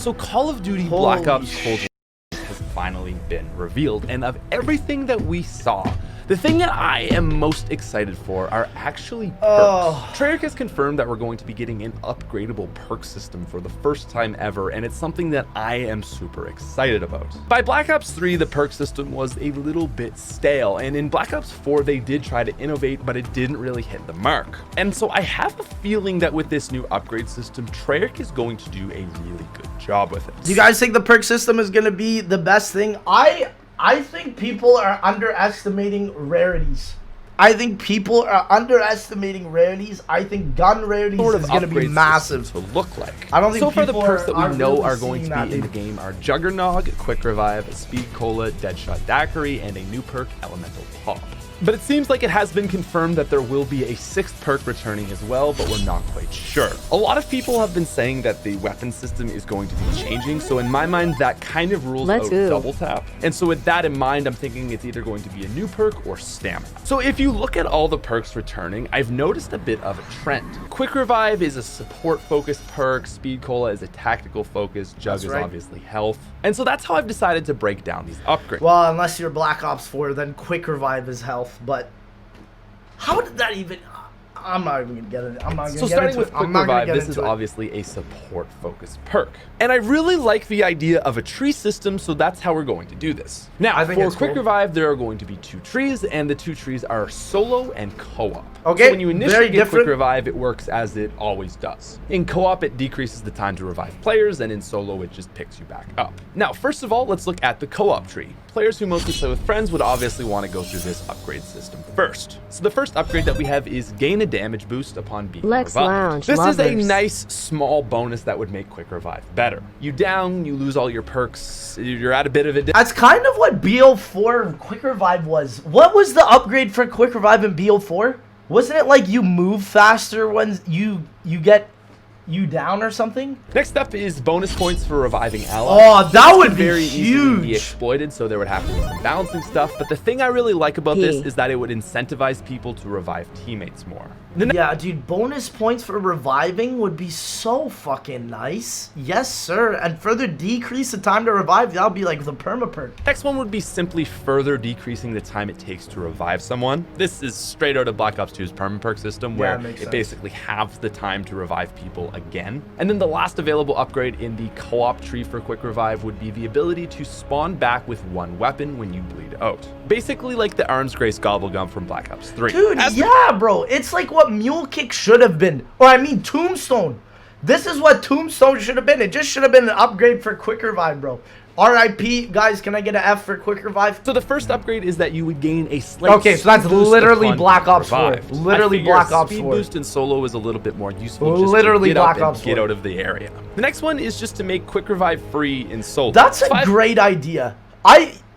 So Call of Duty Black Ops Cold War has finally been revealed, and of everything that we saw, the thing that I am most excited for are actually perks. Treyarch has confirmed that we're going to be getting an upgradable perk system for the first time ever, and it's something that I am super excited about. By Black Ops 3, the perk system was a little bit stale, and in Black Ops 4, they did try to innovate, but it didn't really hit the mark. And so I have a feeling that with this new upgrade system, Treyarch is going to do a really good job with it. Do you guys think the perk system is going to be the best thing? I think people are underestimating rarities. I think people are underestimating rarities. I think gun rarities is going to be massive. To look like. I don't think so far the perks that we know really are going to be in the game are Juggernog, Quick Revive, Speed Cola, Deadshot Daiquiri, and a new perk, Elemental Pop. But it seems like it has been confirmed that there will be a 6th perk returning as well, but we're not quite sure. A lot of people have been saying that the weapon system is going to be changing, so in my mind, that kind of rules out double tap. And so with that in mind, I'm thinking it's either going to be a new perk or Stamina. So if you look at all the perks returning, I've noticed a bit of a trend. Quick Revive is a support-focused perk, Speed Cola is a tactical focus, Jug is obviously health. And so that's how I've decided to break down these upgrades. Well, unless you're Black Ops 4, then Quick Revive is health. But how did that even... I'm not even gonna get it. I'm not gonna get into it. So starting with Quick Revive, this is obviously a support-focused perk. And I really like the idea of a tree system, so that's how we're going to do this. Now, for Quick Revive, there are going to be 2 trees, and the 2 trees are solo and co-op. Okay, so when you initially get Quick Revive, it works as it always does. In co-op, it decreases the time to revive players, and in solo, it just picks you back up. Now, first of all, let's look at the co-op tree. Players who mostly play with friends would obviously want to go through this upgrade system first. So the first upgrade that we have is gain a damage boost upon being revived. This is a nice small bonus that would make Quick Revive better. You down, you lose all your perks, you're at a bit of a... That's kind of what BO4 Quick Revive was. What was the upgrade for Quick Revive in BO4? Wasn't it like you move faster when you get you down or something? Next up is bonus points for reviving allies. Oh, that would be very huge. Easily be exploited, so there would have to be some balancing stuff. But the thing I really like about this is that it would incentivize people to revive teammates more. Yeah, dude, bonus points for reviving would be so fucking nice. Yes, sir. And further decrease the time to revive. That would be like the perma perk. Next one would be simply further decreasing the time it takes to revive someone. This is straight out of Black Ops 2's perma perk system, where it basically halves the time to revive people again. And then the last available upgrade in the co-op tree for Quick Revive would be the ability to spawn back with 1 weapon when you bleed out. Basically like the Arms Grace Gobblegum from Black Ops 3. Dude, yeah, bro. It's like what Mule Kick should have been. Or I mean Tombstone. This is what Tombstone should have been. It just should have been an upgrade for Quick Revive, bro. RIP, guys, can I get an F for Quick Revive? So the first upgrade is that you would gain a slight okay, so that's literally Black Ops 4. Literally Black Ops 4. Speed boost in solo is a little bit more useful. Literally just to Black Ops 4. Get out of the area. The next one is just to make Quick Revive free in solo. That's a great idea.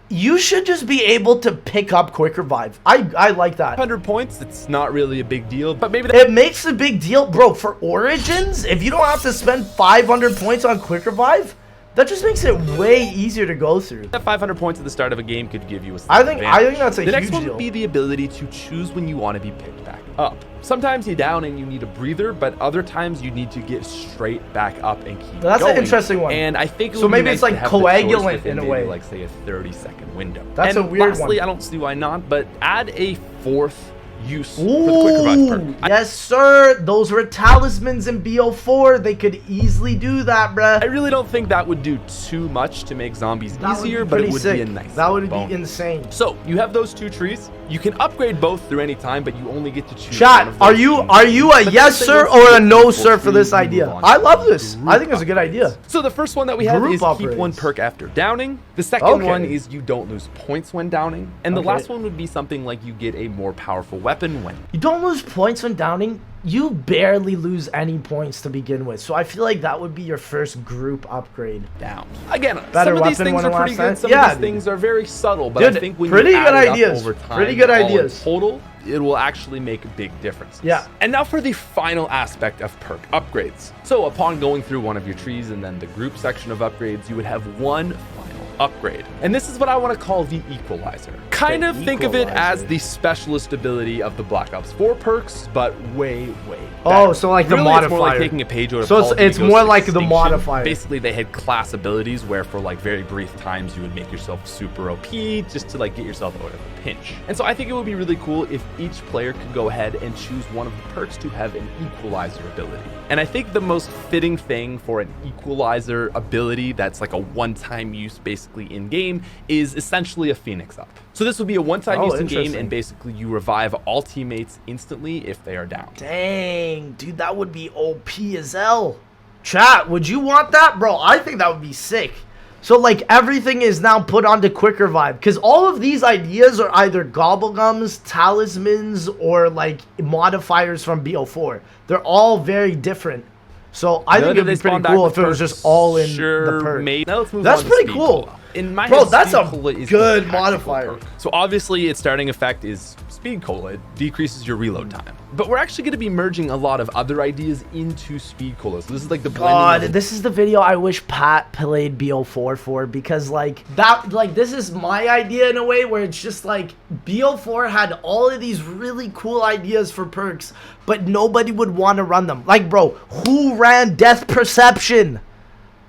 You should just be able to pick up Quick Revive. I like that. 100 points, it's not really a big deal, but maybe it makes a big deal, bro. For Origins, if you don't have to spend 500 points on Quick Revive, that just makes it way easier to go through. That 500 points at the start of a game could give you a I think that's a huge deal. The next one would be the ability to choose when you want to be picked back up. Sometimes you're down and you need a breather, but other times you need to get straight back up and keep going. That's an interesting one. And I think so maybe it's like coagulant in a way, like say a 30-second window. That's a weird one. Lastly, I don't see why not, but add a 4th use for the Quick Revive perk. Yes, sir. Those were talismans in BO4. They could easily do that, bruh. I really don't think that would do too much to make zombies easier, but it would be a nice That would bonus. be insane. So you have those 2 trees. You can upgrade both through any time, but you only get to choose. Chat, are you a yes sir or a no sir for this idea? I love this. I think it's a good idea. So the first one that we have is keep 1 perk after downing. The second one is you don't lose points when downing. And the last one would be something like you get a more powerful weapon when you don't lose points when downing. You barely lose any points to begin with, so I feel like that would be your first group upgrade. Down. Again, some of these things are pretty good, some of these things are very subtle, but I think when you add it up over time, in total, it will actually make big differences. Yeah. And now for the final aspect of perk upgrades. So upon going through one of your trees and then the group section of upgrades, you would have one final upgrade. And this is what I want to call the equalizer. Kind of think of it as the specialist ability of the Black Ops 4 perks, but way better. Oh, so like the really, modifier. It's more like taking a page out of so Call of it's Duty more Ghost like the Extinction. modifier. Basically, they had class abilities where for like very brief times you would make yourself super OP just to like get yourself out of a pinch. And so I think it would be really cool if each player could go ahead and choose one of the perks to have an equalizer ability. And I think the most fitting thing for an equalizer ability that's like a one-time use basically in game is essentially a Phoenix Up. So this would be a one-time use in game, and basically you revive all teammates instantly if they are down. Dang, dude, that would be OP as hell. Chat, would you want that? Bro, I think that would be sick. So like everything is now put onto Quick Revive, because all of these ideas are either gobblegums, talismans, or like modifiers from BO4. They're all very different. So I think it'd be pretty cool if it was just all in the perk. Now let's move That's on pretty to cool. Cola. In my Bro, head, that's Speed a Cola is good the tactical modifier. perk. So obviously its starting effect is Speed Cola. It decreases your reload time. But we're actually going to be merging a lot of other ideas into Speed Cola. So this is like the blending. This is the video I wish Pat played BO4 for, because like that, like this is my idea in a way where it's just like BO4 had all of these really cool ideas for perks, but nobody would want to run them. Like, bro, who ran Death Perception?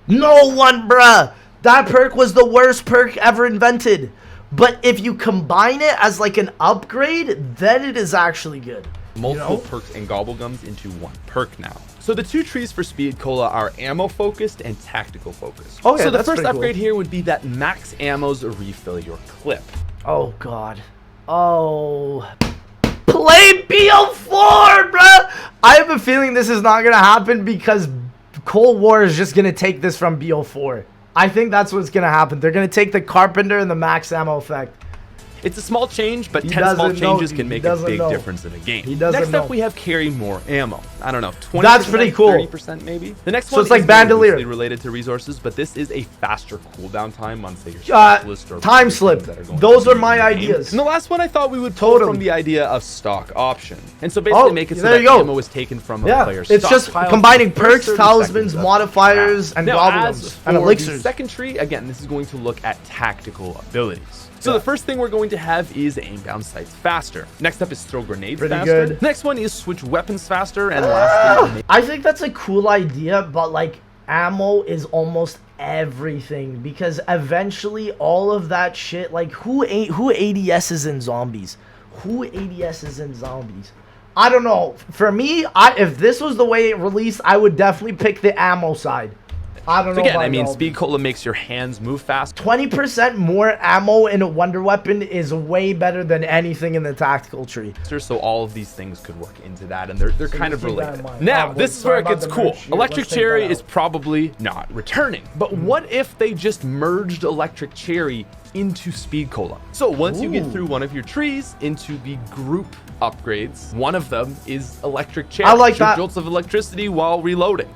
No one, bruh. That perk was the worst perk ever invented. But if you combine it as like an upgrade, then it is actually good. Multiple perks and gobblegums into one perk now. So the two trees for Speed Cola are ammo focused and tactical focused. Okay, so the that's first pretty upgrade cool. here would be that max ammos refill your clip. Oh god. Oh. Play BO4, bruh! I have a feeling this is not gonna happen because Cold War is just gonna take this from BO4. I think that's what's gonna happen. They're gonna take the Carpenter and the max ammo effect. It's a small change, but He 10 small doesn't know, changes can he make a doesn't big know. difference in a game. He doesn't Next know. up, we have carry more ammo. I don't know, 20%, That's pretty cool. 30% maybe? The next So one it's like is more Bandolier. loosely related to resources, but this is a faster cooldown time on, say, your specialist or time slip. that are going Those to are be my in the game. ideas. And the last one I thought we would pull Totally. from the idea of stock option. And so basically make it so there that you go. ammo is taken from a Yeah, player's it's just stockpile combining for the first perks, 30 talismans, seconds of modifiers, the and round. Now, as gobblegums, for and the elixirs. second tree, again, this is going to look at tactical abilities. So the first thing we're going to have is aim down sights faster. Next up is throw grenades Pretty faster. good. Next one is switch weapons faster. And lastly, I think that's a cool idea, but like ammo is almost everything, because eventually all of that shit, like who ADSs in zombies? Who ADSs in zombies? I don't know. For me, if this was the way it released, I would definitely pick the ammo side. I don't know. again, about I mean, y'all. Speed Cola makes your hands move fast. 20% more ammo in a wonder weapon is way better than anything in the tactical tree. So all of these things could work into that, and they're kind of keep that in related. mind. Now, Oh, this boy, is where it sorry gets about the cool. merch. Here, Electric let's take Cherry that is out. probably not returning. But what if they just merged Electric Cherry into Speed Cola? So once you get Ooh. through one of your trees into the group upgrades, one of them is Electric Cherry. I like Shoot that. jolts of electricity while reloading.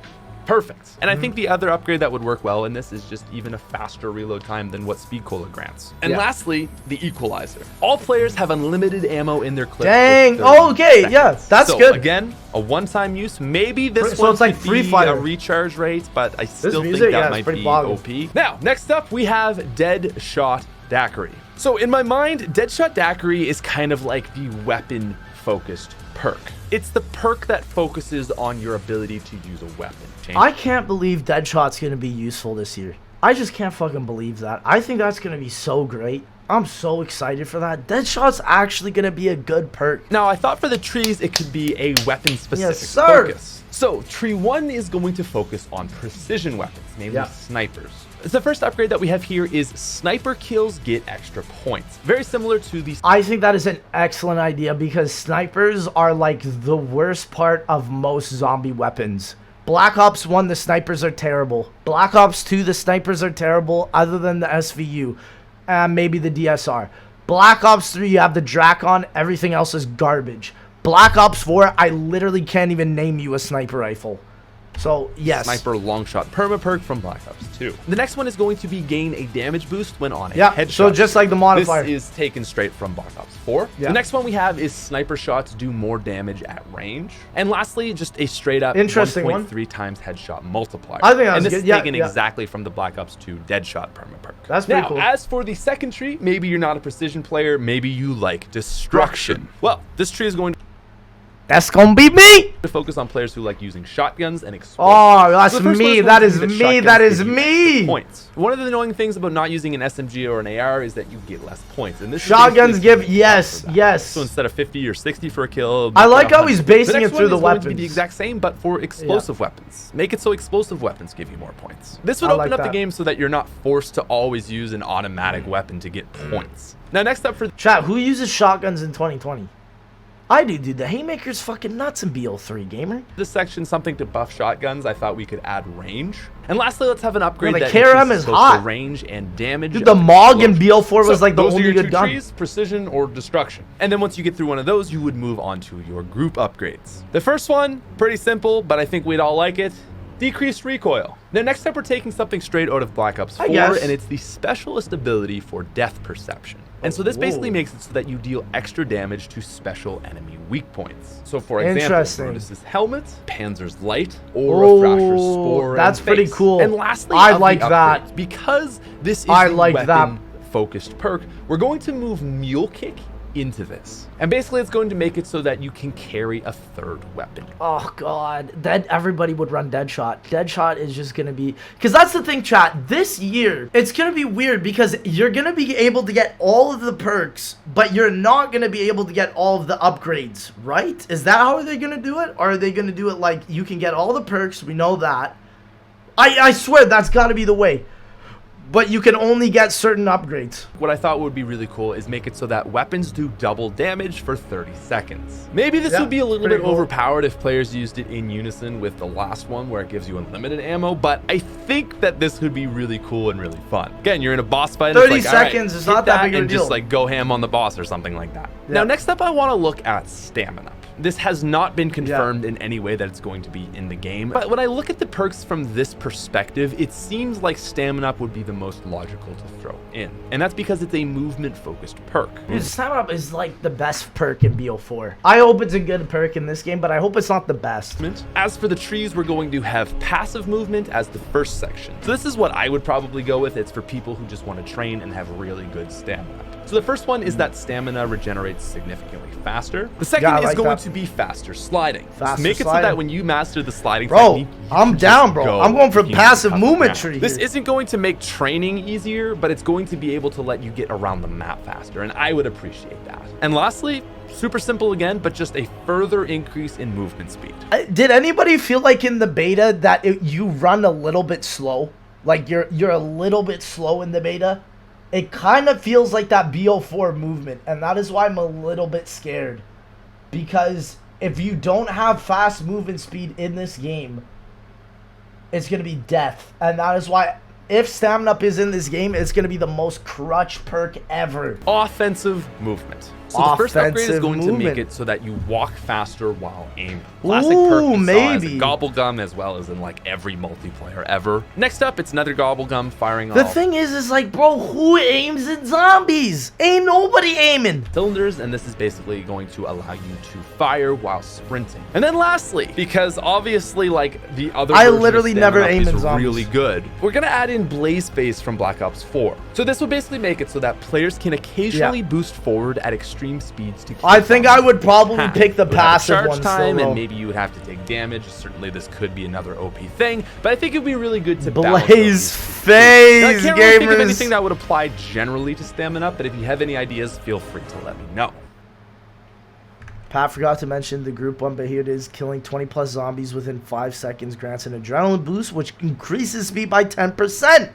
Perfect. And I think the other upgrade that would work well in this is just even a faster reload time than what Speed Cola grants. And Yeah. lastly, the equalizer. All players have unlimited ammo in their clip. Dang. for 30 Oh, okay. seconds. Yeah, that's So, good. Again, a one-time use. Maybe this So one it's like could Free be Fire. a recharge rate, but I still think music, yeah, that it's might pretty be bogging. OP. Now, next up, we have Deadshot Daiquiri. So in my mind, Deadshot Daiquiri is kind of like the weapon-focused perk. It's the perk that focuses on your ability to use a weapon. I can't believe Deadshot's gonna be useful this year. I just can't fucking believe that. I think that's gonna be so great. I'm so excited for that. Deadshot's actually gonna be a good perk. Now, I thought for the trees, it could be a weapon-specific Yes, sir. focus. So, tree 1 is going to focus on precision weapons, namely Yeah. snipers. The first upgrade that we have here is sniper kills get extra points. Very similar to the I think that is an excellent idea, because snipers are like the worst part of most zombie weapons. Black Ops 1, the snipers are terrible. Black Ops 2, the snipers are terrible, other than the SVU. And maybe the DSR. Black Ops 3, you have the Drakon, everything else is garbage. Black Ops 4, I literally can't even name you a sniper rifle. So, yes. Sniper long shot perma perk from Black Ops 2. The next one is going to be gain a damage boost when on a headshot. So just like the modifier. This is taken straight from Black Ops 4. Yeah. The next one we have is sniper shots do more damage at range. And lastly, just a straight up interesting 1.3 times headshot multiplier. I think that was and this good. is taken exactly from the Black Ops 2 Deadshot perma perk. That's pretty cool. As for the second tree, maybe you're not a precision player, maybe you like destruction. Well, this tree is going That's gonna be me. to focus on players who like using shotguns and explosives. Oh, that's So the first one me. is That going is to be me. shotguns That is give you me. extra points. One of the annoying things about not using an SMG or an AR is that you get less points. And this Shotguns is give, yes. So instead of 50 or 60 for a kill, I like how he's basing it through the weapons. weapons. To be the exact same, but for explosive weapons. Make it so explosive weapons give you more points. This would I open like up the that. game so that you're not forced to always use an automatic weapon to get points. Now, next up for Chat, who uses shotguns in 2020? I do, dude. The Haymaker's fucking nuts in BO3, gamer. this section, something to buff shotguns, I thought we could add range. And lastly, let's have an upgrade the that KRM increases is both hot. the range and damage. Dude, the of Mog in explosions. BO4 was like the those are only your good two gun. trees, precision or destruction. And then once you get through one of those, you would move on to your group upgrades. The first one, pretty simple, but I think we'd all like it. Decreased recoil. Now, next up, we're taking something straight out of Black Ops 4, and it's the specialist ability for death perception. And so this basically makes it so that you deal extra damage to special enemy weak points. So for example, Mortis's helmet, Panzer's light, or a Thrasher's spore. That's and pretty face. cool. And lastly, I of the like that. upgrades, because this is I the like that. weapon-focused perk, we're going to move Mule Kick into this. And basically, it's going to make it so that you can carry a third weapon. Oh god, that everybody would run Deadshot. Deadshot is just gonna be, because that's the thing, chat. This year, it's gonna be weird because you're gonna be able to get all of the perks, but you're not gonna be able to get all of the upgrades, right? Is that how they're gonna do it? Or are they gonna do it like you can get all the perks? We know that. I swear that's gotta be the way. But you can only get certain upgrades. What I thought would be really cool is make it so that weapons do double damage for 30 seconds. Maybe this would be a little bit overpowered if players used it in unison with the last one where it gives you unlimited ammo, but I think that this would be really cool and really fun. Again, you're in a boss fight. 30 it's like, seconds is not that big of a and deal. just like go ham on the boss or something like that. Now, next up, I want to look at Stamin-Up. This has not been confirmed in any way that it's going to be in the game. But when I look at the perks from this perspective, it seems like Stamin-Up would be the most logical to throw in. And that's because it's a movement-focused perk. Dude, Stamin-Up is like the best perk in BO4. I hope it's a good perk in this game, but I hope it's not the best. As for the trees, we're going to have passive movement as the first section. So this is what I would probably go with. It's for people who just want to train and have really good stamina. So the first one is that stamina regenerates significantly faster. The second is going to be faster sliding. Make it so that when you master the sliding technique, I'm down, bro. I'm going for passive movement tree. This isn't going to make training easier, but it's going to be able to let you get around the map faster, and I would appreciate that. And lastly, super simple again, but just a further increase in movement speed. Did anybody feel like in the beta that you run a little bit slow? Like you're a little bit slow in the beta? It kind of feels like that BO4 movement, and that is why I'm a little bit scared. Because if you don't have fast movement speed in this game, it's going to be death. And that is why, if Stamin-Up is in this game, it's going to be the most crutch perk ever. Offensive movement. So the first upgrade is going to make it so that you walk faster while aiming. Classic perk we saw as a Gobblegum, as well as in like every multiplayer ever. Next up, it's another Gobblegum firing The thing is like, bro, who aims at zombies? Ain't nobody aiming. Cylinders, and this is basically going to allow you to fire while sprinting. And then lastly, because obviously like the other I literally never aim at zombies. Really good. We're gonna add in Blaze Space from Black Ops 4. So this would basically make it so that players can occasionally boost forward at extreme speeds to keep I think I would probably pick the passive one time, still, and maybe you would have to take damage. Certainly this could be another OP thing, but I think it'd be really good to Blaze Phase, I can't really think of anything that would apply generally to Stamin-Up, but if you have any ideas, feel free to let me know. Pat forgot to mention the group one, but here it is. Killing 20 plus zombies within 5 seconds grants an adrenaline boost, which increases speed by 10%.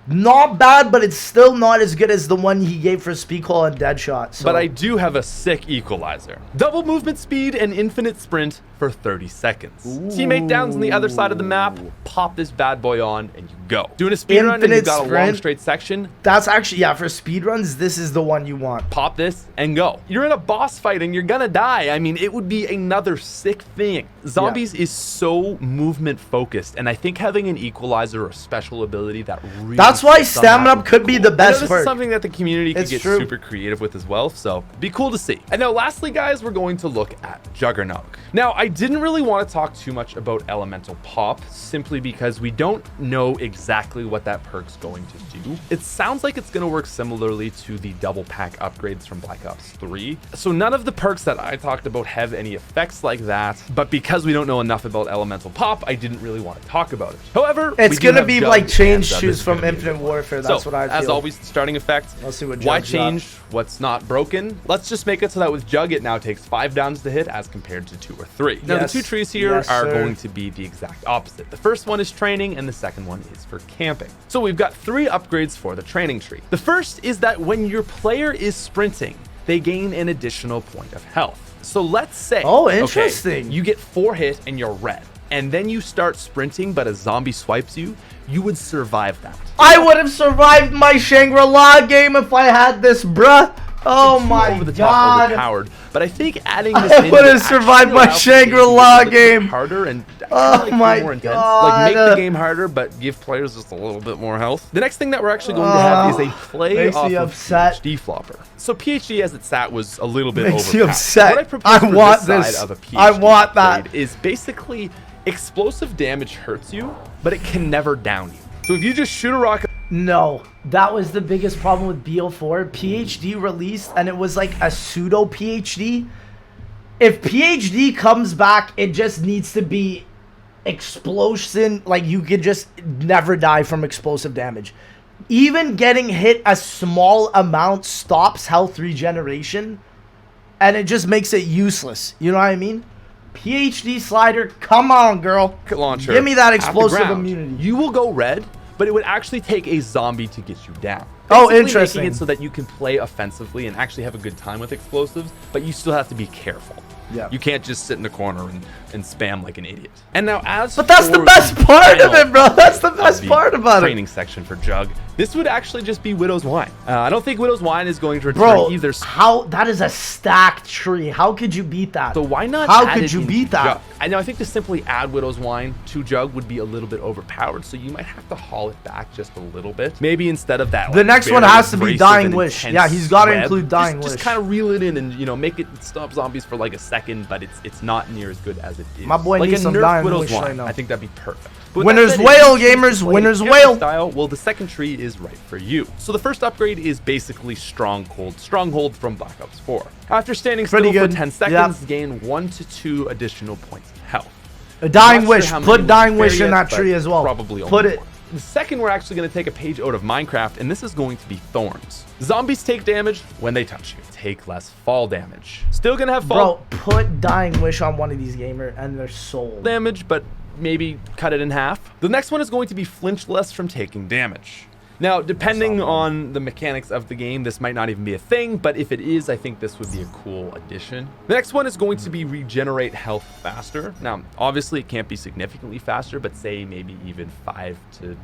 Not bad, but it's still not as good as the one he gave for Speed Call and Deadshot. So. But I do have a sick equalizer. Double movement speed and infinite sprint for 30 seconds. Teammate downs on the other side of the map, pop this bad boy on, and you go. Doing a speed run and you've Infinite got a long sprint. straight section, That's actually, yeah, for speedruns, this is the one you want. pop this and go. You're in a boss fight and you're gonna die. I mean, it would be another sick thing. Zombies is so movement focused, and I think having an equalizer or special ability that really That's why sits on that Stamin-Up would be could be the I know best this perk. is something that the community could It's get true. super creative with as well, so be cool to see. And now lastly, guys, we're going to look at Juggernog. Now, I didn't really want to talk too much about Elemental Pop, simply because we don't know exactly what that perk's going to do. It sounds like it's going to work similarly to the double pack upgrades from Black Ops 3. So none of the perks that I talked about have any effects like that, but because we don't know enough about Elemental Pop, I didn't really want to talk about it. However, It's we do gonna have be Jug, like change and, shoes this is from gonna be Infinite good. Warfare. That's So, what I feel. as always, the starting effect. Let's see what Why Jug's got. change what's not broken? Let's just make it so that with Jug, it now takes 5 downs to hit as compared to 2 or 3. Now, Yes. the 2 trees here Yes, are sir. going to be the exact opposite. The first one is training, and the second one is for camping. So we've got 3 upgrades for the training tree. The first is that when your player is sprinting, they gain an additional point of health. So let's say, Oh, interesting. you get 4 hit and you're red, and then you start sprinting, but a zombie swipes you, you would survive that. I would have survived my Shangri-La game if I had this, bruh. Oh Too my over the top, god. overpowered. But I think adding this I in would have would survived actually my allow the Shangri-La game to be a little bit game. harder and Oh be my more intense. Like make God. the game harder, but give players just a little bit more health. The next thing that we're actually going to have is a play makes off me of upset. PhD flopper. So PhD as it sat was a little bit Makes you overpowered. upset. What I propose I for want this this. side of a PhD I want that. upgrade is basically explosive damage hurts you, but it can never down you. So if you just shoot a rocket. No, that was the biggest problem with BO4. PhD released, and it was like a pseudo PhD. If PhD comes back, it just needs to be explosion. Like, you could just never die from explosive damage. Even getting hit a small amount stops health regeneration, and it just makes it useless. You know what I mean? PhD slider, come on, girl. Launcher Give me that at the explosive ground. immunity. You will go red, but it would actually take a zombie to get you down. Oh, Basically interesting. Making it so that you can play offensively and actually have a good time with explosives, but you still have to be careful. Yeah. You can't just sit in the corner and spam like an idiot. And now as But that's the for best part of final it, bro. That's the best the part about it. training section for Jug, this would actually just be Widow's Wine. I don't think Widow's Wine is going to return Bro, either. how that is a stacked tree. How could you beat that? So why not How add could it you into beat that? Jug? I know, I think to simply add Widow's Wine to Jug would be a little bit overpowered, so you might have to haul it back just a little bit. Maybe instead of that, The next one very has to be abrasive Dying and Wish. intense Yeah, he's gotta web, include Dying just Wish. kind of reel it in and, you know, make it stop zombies for like a second, but it's not near as good as it is. My boy like needs a some nerfed Dying Widow's Wish Wine, right now. I think that'd be perfect. But with Winners that said, whale, if you choose gamers, to play winners camera whale. style, well, the second tree is right for you. So the first upgrade is basically Stronghold from Black Ops 4. After standing still Pretty for good. 10 seconds, gain 1 to 2 additional points of health. A Dying Not sure Wish. how many Put will Dying be Wish fair in yet, that tree but as well. Probably Put only it. one. The second, we're actually going to take a page out of Minecraft, and this is going to be Thorns. Zombies take damage when they touch you. Take less fall damage. Still going to have fall Bro, put Dying Wish on one of these gamer and they're sold. damage, but maybe cut it in half. The next one is going to be flinch less from taking damage. Now, depending on the mechanics of the game, this might not even be a thing, but if it is, I think this would be a cool addition. The next one is going to be regenerate health faster. Now, obviously, it can't be significantly faster, but say maybe even 5 to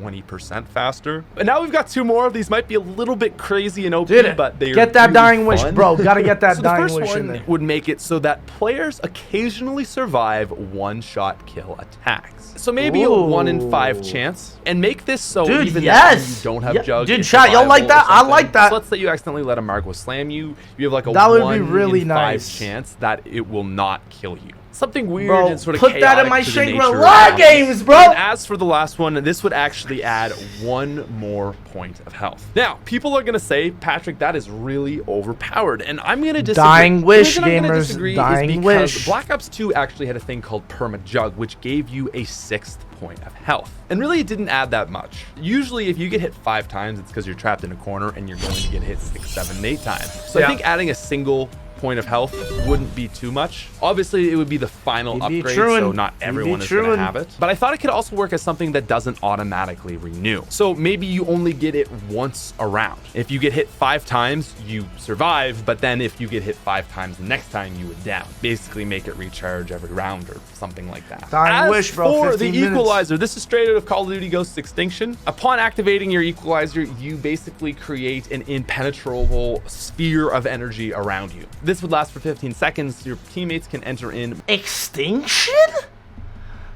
20% faster. And now we've got 2 more. These might be a little bit crazy and OP, Dude, but they get that really Dying Wish, fun. bro. Gotta get that So Dying the first Wish in one there. would make it so that players occasionally survive one-shot kill attacks. So maybe a 1 in 5 Ooh. chance, and make this so Dude, even yes. if you don't have Yeah, Jug, dude, it's chat, y'all like survivable or that? I something. like that. So let's say you accidentally let a Margo slam you. You have like a That would be 1 really in 5 nice. chance that it will not kill you. Something weird Bro, and sort of put that in chaotic my to the nature of Shangri-La zombies. games, bro. And as for the last one, this would actually add 1 more point of health. Now, people are going to say, Patrick, that is really overpowered. And I'm going to disagree. Dying Wish, The reason I'm gonna gamers. disagree Dying is because Wish. Black Ops 2 actually had a thing called Perma Jug, which gave you a 6th point of health. And really, it didn't add that much. Usually, if you get hit 5 times, it's because you're trapped in a corner and you're going to get hit 6, 7, 8 times. So Yeah. I think adding a single point of health wouldn't be too much. Obviously, it would be the final upgrade, so not everyone is going to have it. But I thought it could also work as something that doesn't automatically renew. So maybe you only get it once a round. If you get hit 5 times, you survive, but then if you get hit 5 times the next time, you would down. Basically make it recharge every round or something like that. Dying wish, bro. For the equalizer, this is straight out of Call of Duty Ghosts Extinction. Upon activating your equalizer, you basically create an impenetrable sphere of energy around you. This would last for 15 seconds. Your teammates can enter in. Extinction?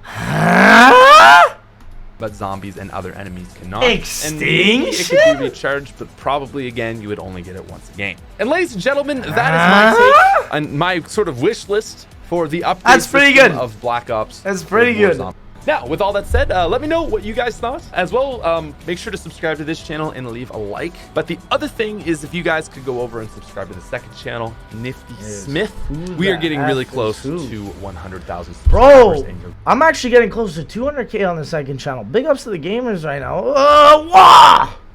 Huh? But zombies and other enemies cannot. Extinction? And maybe it could be recharged, but probably again you would only get it once a game. And ladies and gentlemen, that is my take and my sort of wish list for the update. That's pretty good. Of Black Ops. That's pretty good. Now, with all that said, let me know what you guys thought. As well, make sure to subscribe to this channel and leave a like. But the other thing is, if you guys could go over and subscribe to the second channel, Nifty Smith, we are getting really close to 100,000 subscribers. Bro, I'm actually getting close to 200K on the second channel. Big ups to the gamers right now. Wah!